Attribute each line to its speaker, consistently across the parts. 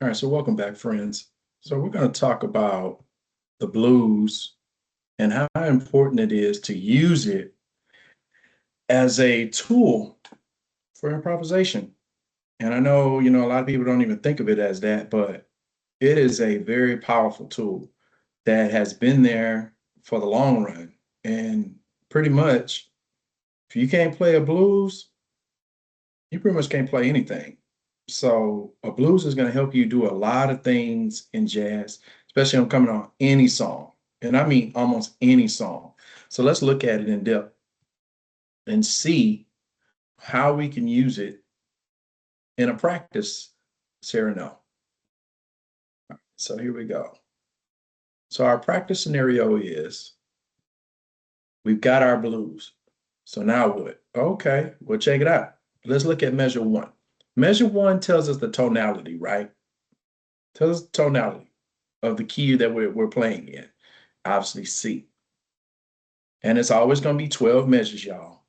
Speaker 1: All right, so welcome back, friends. So we're going to talk about the blues and how important it is to use it as a tool for improvisation. And I know, a lot of people don't even think of it as that, but it is a very powerful tool that has been there for the long run. And pretty much, if you can't play a blues, you pretty much can't play anything. So a blues is going to help you do a lot of things in jazz, especially on coming on any song. And I mean almost any song. So let's look at it in depth and see how we can use it in a practice scenario. So here we go. So our practice scenario is we've got our blues. So now what? Okay, well, check it out. Let's look at measure one. Measure one tells us the tonality, right? Tells us the tonality of the key that we're playing in, obviously C. And it's always going to be 12 measures, y'all.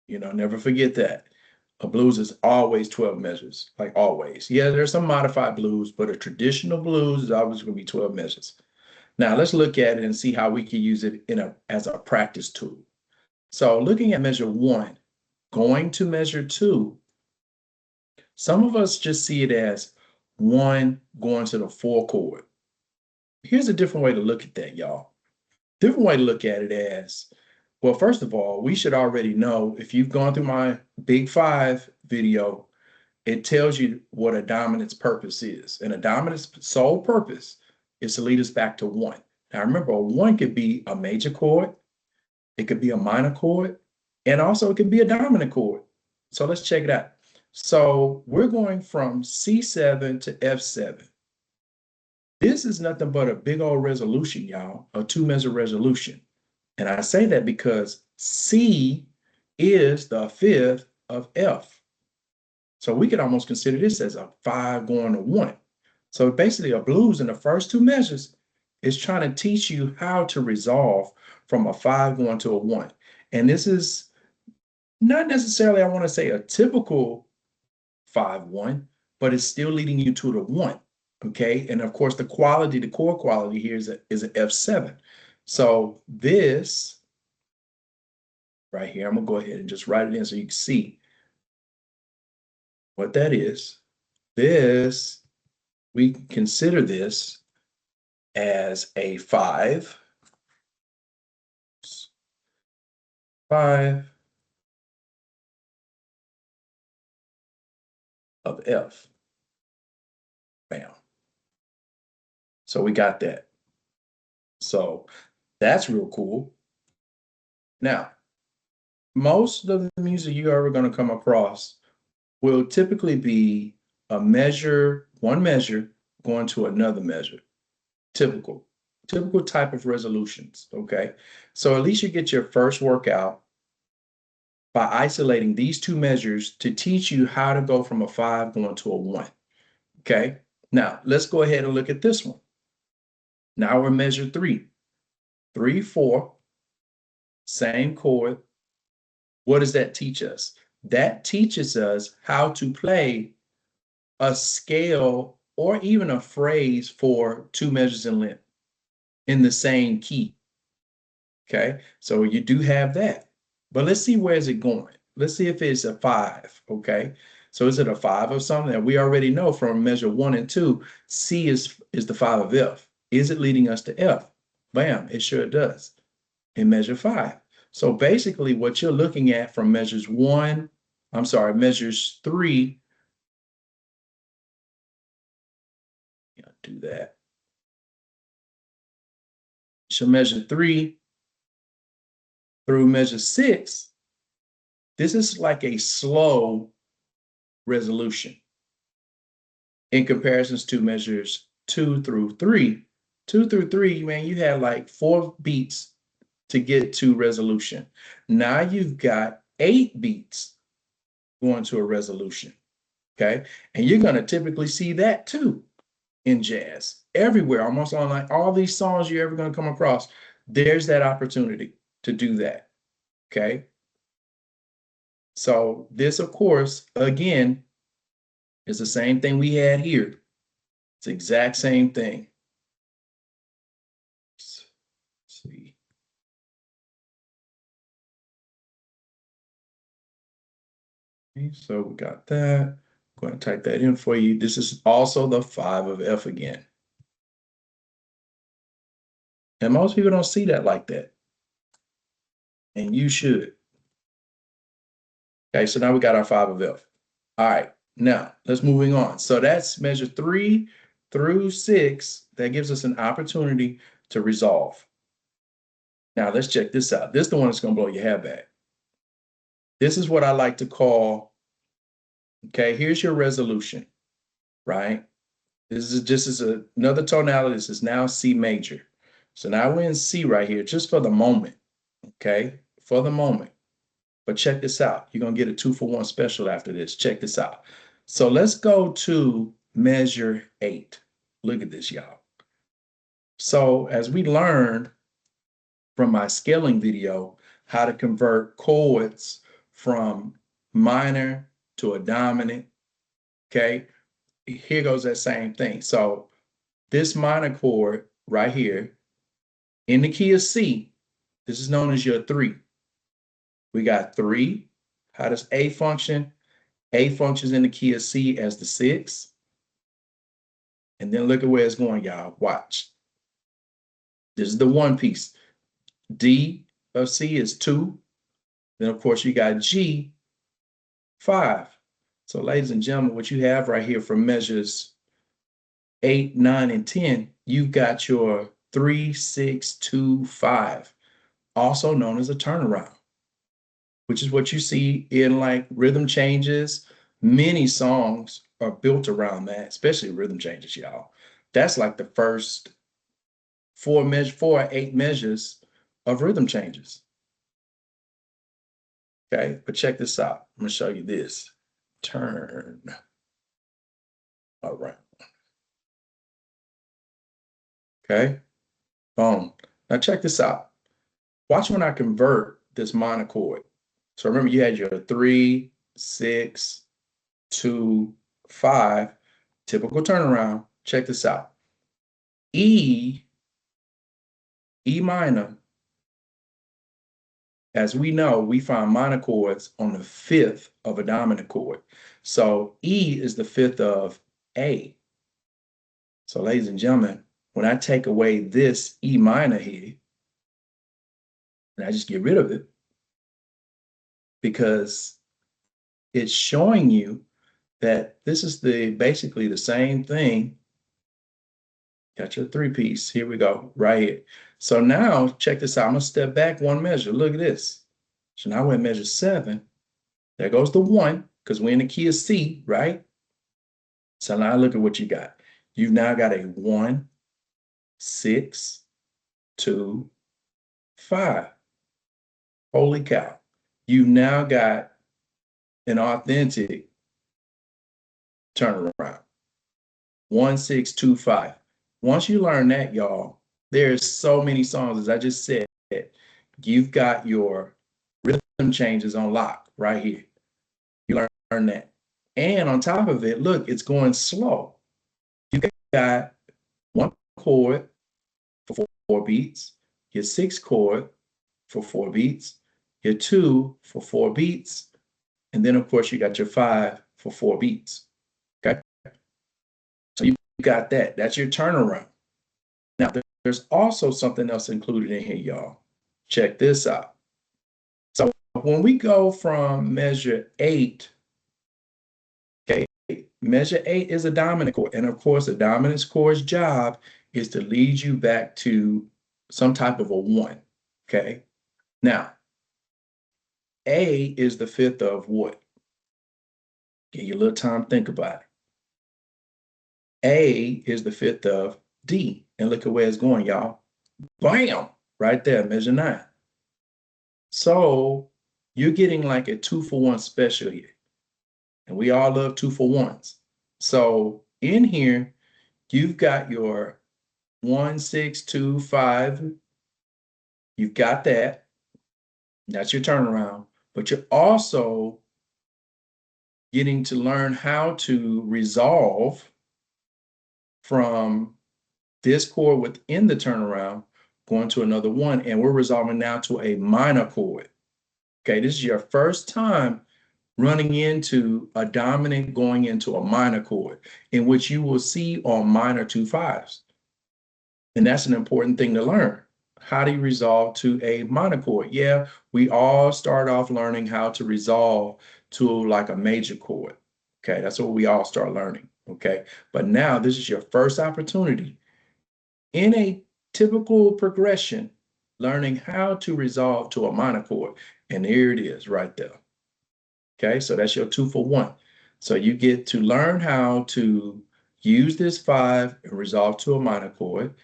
Speaker 1: Never forget that. A blues is always 12 measures, like always. Yeah, there's some modified blues, but a traditional blues is always going to be 12 measures. Now let's look at it and see how we can use it as a practice tool. So looking at measure one, going to measure two, some of us just see it as one going to the four chord. Here's a different way to look at that, y'all. Different way to look at it as, well, first of all, we should already know if you've gone through my Big Five video, it tells you what a dominant's purpose is. And a dominant's sole purpose is to lead us back to one. Now, remember, a one could be a major chord, it could be a minor chord, and also it could be a dominant chord. So let's check it out. So we're going from C7 to F7. This is nothing but a big old resolution, y'all, a two-measure resolution. And I say that because C is the fifth of F. So we could almost consider this as a five going to one. So basically, a blues in the first two measures is trying to teach you how to resolve from a five going to a one. And this is not necessarily, I want to say, a typical 5-1, but it's still leading you to the one. Okay. And of course, the core quality here is an F7. So this right here, I'm going to go ahead and just write it in so you can see what that is. This, we consider this as a five of F. Bam. So we got that. So that's real cool. Now, most of the music you're ever going to come across will typically be one measure going to another measure. Typical type of resolutions. Okay. So at least you get your first workout by isolating these two measures to teach you how to go from a five going to a one. Okay. Now let's go ahead and look at this one. Now we're measure three, 4, same chord. What does that teach us? That teaches us how to play a scale or even a phrase for two measures in length in the same key. Okay, so you do have that. But let's see where is it going. Let's see if it's a five. Okay, so is it a five of something that we already know from measure 1 and 2? C is the five of F. Is it leading us to F? Bam, it sure does in measure 5. So basically what you're looking at from measures 3, do that. So measure 3 through measure 6, this is like a slow resolution in comparisons to measures 2 through 3. 2 through 3, man, you had like 4 beats to get to resolution. Now you've got 8 beats going to a resolution. Okay. And you're going to typically see that too in jazz everywhere, almost on like all these songs you're ever going to come across. There's that opportunity to do that. Okay. So this, of course, again, is the same thing we had here. It's the exact same thing. Let's see. Okay, so we got that. I'm going to type that in for you. This is also the 5 of F again. And most people don't see that like that. And you should. Okay, so now we got our 5 of F. All right, now let's moving on. So that's measure 3 through 6. That gives us an opportunity to resolve. Now let's check this out. This is the one that's going to blow your hair back. This is what I like to call, okay, here's your resolution, right? This is just another tonality. This is now C major. So now we're in C right here, just for the moment, okay? For the moment. But check this out. You're going to get a 2-for-1 special after this. Check this out. So let's go to measure 8. Look at this, y'all. So as we learned from my scaling video, how to convert chords from minor to a dominant, okay? Here goes that same thing. So this minor chord right here in the key of C, this is known as your 3. We got 3. How does A function? A functions in the key of C as the 6. And then look at where it's going, y'all. Watch. This is the 1 piece. D of C is 2. Then, of course, you got G, 5. So, ladies and gentlemen, what you have right here for measures 8, 9, and 10, you've got your 3, 6, 2, 5, also known as a turnaround, which is what you see in like rhythm changes. Many songs are built around that, especially rhythm changes, y'all. That's like the first 4 or 8 measures of rhythm changes. Okay, but check this out. I'm gonna show you this. Turn around. Okay, boom. Now check this out. Watch when I convert this minor chord. So remember, you had your 3, 6, 2, 5, typical turnaround. Check this out. E minor, as we know, we find minor chords on the 5th of a dominant chord. So E is the 5th of A. So ladies and gentlemen, when I take away this E minor here, and I just get rid of it, because it's showing you that this is basically the same thing. Got your 3-piece. Here we go, right here. So now check this out. I'm gonna step back 1 measure. Look at this. So now we're at measure 7. There goes the 1, because we're in the key of C, right? So now look at what you got. You've now got a 1, 6, 2, 5. Holy cow. You've now got an authentic turnaround. 1, 6, 2, 5. Once you learn that, y'all, there's so many songs, as I just said, you've got your rhythm changes on lock right here. You learn that. And on top of it, look, it's going slow. You got 1 chord for 4 beats, your 6 chord for 4 beats, your 2 for 4 beats, and then of course you got your 5 for 4 beats. Okay. So you got that. That's your turnaround. Now there's also something else included in here, y'all. Check this out. So when we go from measure 8, okay, measure 8 is a dominant chord. And of course, a dominant chord's job is to lead you back to some type of a 1. Okay. Now, A is the 5th of what? Give you a little time to think about it. A is the 5th of D. And look at where it's going, y'all. Bam! Right there, measure 9. So you're getting like a 2-for-1 special here. And we all love 2-for-1s. So in here, you've got your 1, 6, 2, 5. You've got that. That's your turnaround. But you're also getting to learn how to resolve from this chord within the turnaround going to another one, and we're resolving now to a minor chord. Okay, this is your first time running into a dominant going into a minor chord, in which you will see on minor 2/5s. And that's an important thing to learn. How do you resolve to a minor chord? Yeah, we all start off learning how to resolve to like a major chord. Okay, that's what we all start learning. Okay, but now this is your first opportunity in a typical progression, learning how to resolve to a minor chord. And here it is right there. Okay, so that's your 2-for-1. So you get to learn how to use this 5 and resolve to a minor chord.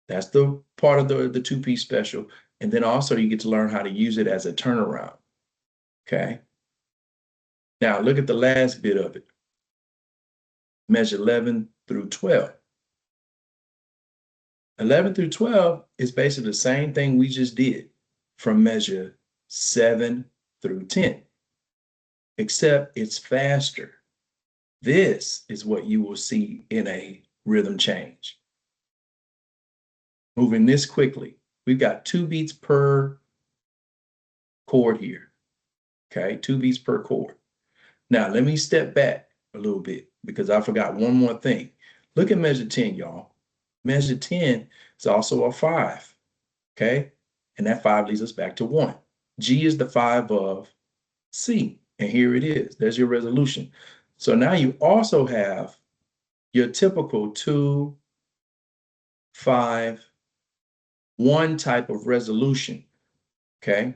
Speaker 1: That's the part of the two-piece special. And then also you get to learn how to use it as a turnaround. Okay. Now look at the last bit of it. Measure 11 through 12. 11 through 12 is basically the same thing we just did from measure 7 through 10, except it's faster. This is what you will see in a rhythm change. Moving this quickly, we've got 2 beats per chord here. Okay, 2 beats per chord. Now, let me step back a little bit because I forgot one more thing. Look at measure 10, y'all. Measure 10 is also a 5. Okay, and that 5 leads us back to 1. G is the 5 of C, and here it is. There's your resolution. So now you also have your typical 2, 5, 1 type of resolution, okay?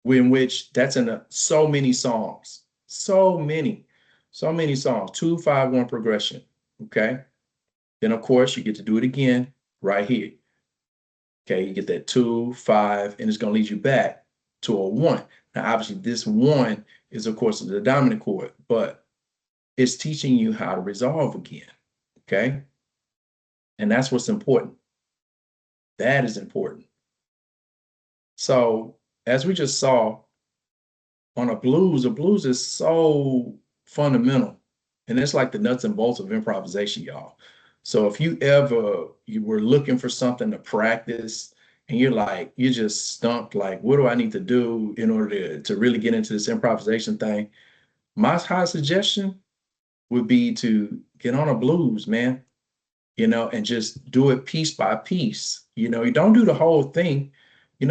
Speaker 1: In which that's in so many songs, so many songs, 2, 5, 1 progression, okay? Then of course you get to do it again right here. Okay, you get that 2, 5, and it's gonna lead you back to a 1. Now, obviously this 1 is of course the dominant chord, but it's teaching you how to resolve again, okay? And that's what's important. That is important. So as we just saw on a blues is so fundamental. And it's like the nuts and bolts of improvisation, y'all. So if you were looking for something to practice and you're just stumped, like, what do I need to do in order to really get into this improvisation thing? My high suggestion would be to get on a blues, man, and just do it piece by piece. You don't do the whole thing.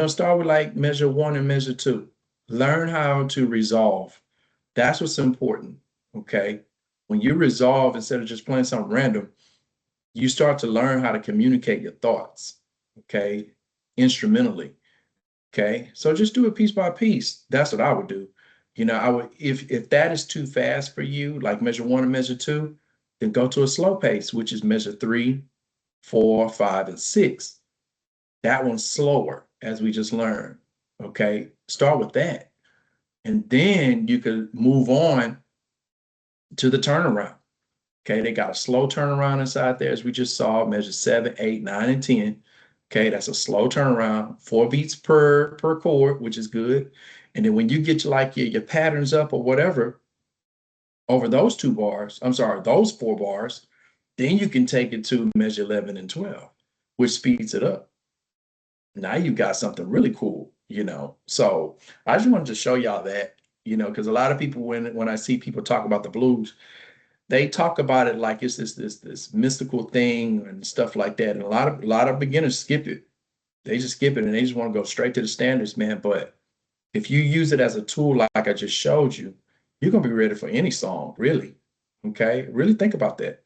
Speaker 1: Start with like measure 1 and measure 2. Learn how to resolve. That's what's important. Okay. When you resolve, instead of just playing something random, you start to learn how to communicate your thoughts. Okay. Instrumentally. Okay. So just do it piece by piece. That's what I would do. I would, if that is too fast for you, like measure 1 and measure 2, then go to a slow pace, which is measure 3, 4, 5, and 6. That one's slower, as we just learned. Okay. Start with that. And then you could move on to the turnaround. Okay, they got a slow turnaround inside there, as we just saw, measure 7, 8, 9, and 10. Okay, that's a slow turnaround, 4 beats per chord, which is good. And then when you get to like your patterns up or whatever over those 4 bars, then you can take it to measure 11 and 12, which speeds it up. Now you've got something really cool. So I just wanted to show y'all that, because a lot of people, when I see people talk about the blues, they talk about it like it's this mystical thing and stuff like that. And a lot of beginners skip it. They just skip it and they just want to go straight to the standards, man. But if you use it as a tool, like I just showed you, you're gonna be ready for any song, really. Okay, really think about that.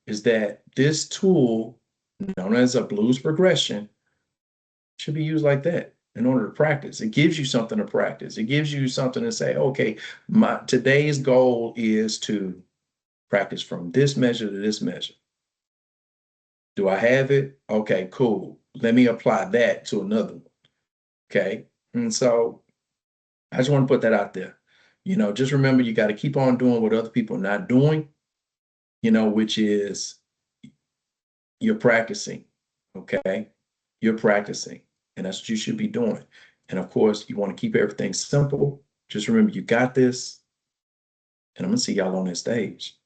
Speaker 1: Is that this tool, known as a blues progression, should be used like that in order to practice. It gives you something to practice. It gives you something to say, okay, today's goal is to practice from this measure to this measure. Do I have it? Okay, cool. Let me apply that to another one. Okay. And so I just want to put that out there. Just remember you got to keep on doing what other people are not doing, which is you're practicing. Okay. You're practicing. And that's what you should be doing. And of course, you want to keep everything simple. Just remember you got this. And I'm going to see y'all on this stage.